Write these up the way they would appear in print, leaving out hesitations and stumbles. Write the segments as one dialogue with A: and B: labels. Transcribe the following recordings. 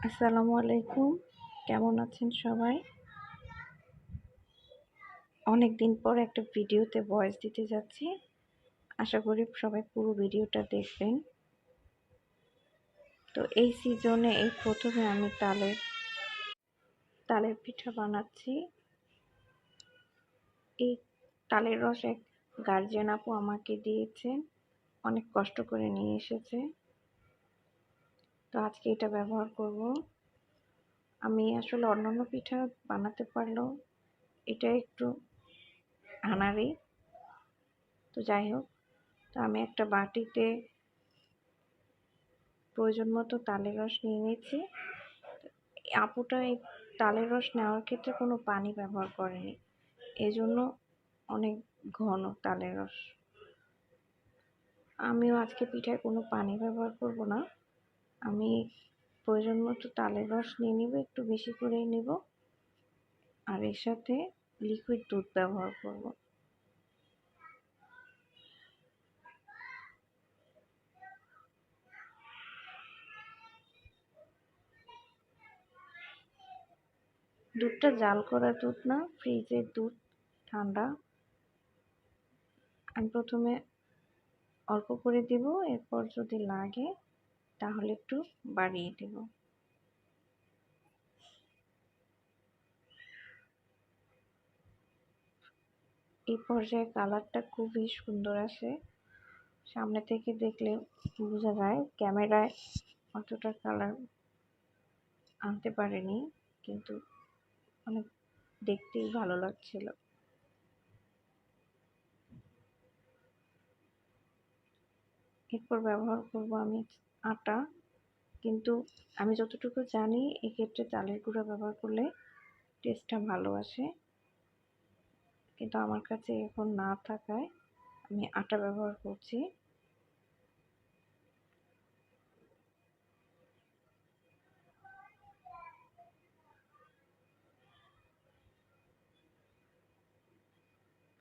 A: আসসালামু আলাইকুম। কেমন আছেন সবাই? অনেক দিন পর একটা ভিডিওতে ভয়েস দিতে যাচ্ছি। আশা করি সবাই পুরো ভিডিওটা দেখবেন। তো এই সিজনে এই প্রথমে আমি তালের পিঠা বানাচ্ছি। এই তালের রস এক গার্জিয়ান আপু আমাকে দিয়েছেন, অনেক কষ্ট করে নিয়ে এসেছে। তো আজকে এটা ব্যবহার করব। আমি আসলে অন্যান্য পিঠা বানাতে পারলেও এটা একটু আনাড়ি। তো যাই হোক, তো আমি একটা বাটিতে প্রয়োজন মতো তালের রস নিয়ে নিচ্ছি। আপুটা এই তালের রস নেওয়ার ক্ষেত্রে কোনো পানি ব্যবহার করেনি, এজন্য অনেক ঘন তালের রস। আমিও আজকে পিঠায় কোনো পানি ব্যবহার করব না। আমি প্রয়োজন মতো তালের রস নিয়ে নিব, একটু বেশি করেই নিব, আর এর সাথে লিকুইড দুধ ব্যবহার করব। দুধটা জাল করা দুধ না, ফ্রিজের দুধ, ঠান্ডা। আমি প্রথমে অল্প করে দিব, এরপর যদি লাগে তাহলে একটু বাড়িয়ে দেব। এই পর্যায়ে কালারটা খুবই সুন্দর আসে, সামনে থেকে দেখলে বোঝা যায়। ক্যামেরায় অতটা কালার আনতে পারেনি, কিন্তু অনেক দেখতেই ভালো লাগছিল। এরপর ব্যবহার করব আমি আটা, কিন্তু আমি যতটুকু জানি এক্ষেত্রে চালের গুঁড়া ব্যবহার করলে টেস্টটা ভালো আসে, কিন্তু আমার কাছে এখন না থাকায় আমি আটা ব্যবহার করছি।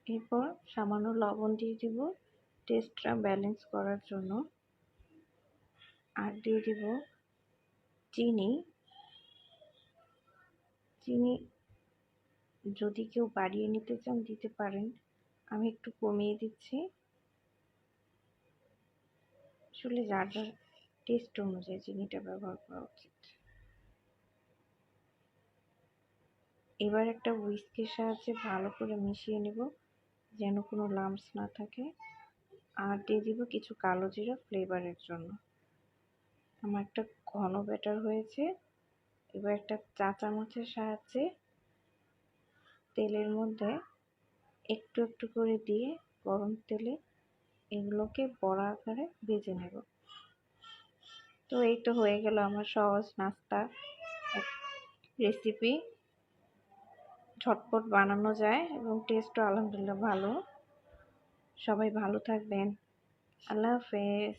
A: এরপর সামান্য লবণ দিয়ে দিব টেস্টটা ব্যালেন্স করার জন্য, আর দিয়ে দিব চিনি। চিনি যদি কেউ বাড়িয়ে নিতে চান দিতে পারেন, আমি একটু কমিয়ে দিচ্ছি। আসলে যার যার টেস্ট অনুযায়ী চিনিটা ব্যবহার করা উচিত। এবার একটা হুইস্কের সাহায্যে ভালো করে মিশিয়ে নেব, যেন কোনো লাম্পস না থাকে। আর দিয়ে দিব কিছু কালো জিরা ফ্লেভারের জন্য। আমার একটা ঘন ব্যাটার হয়েছে। এবার একটা চা চামচের সাহায্যে তেলের মধ্যে একটু একটু করে দিয়ে গরম তেলে এগুলোকে বড়া আকারে ভেজে নেব। তো এই তো হয়ে গেল আমার সহজ নাস্তা এক রেসিপি। ঝটপট বানানো যায় এবং টেস্টও আলহামদুলিল্লাহ ভালো। সবাই ভালো থাকবেন। আল্লাহ হাফেজ।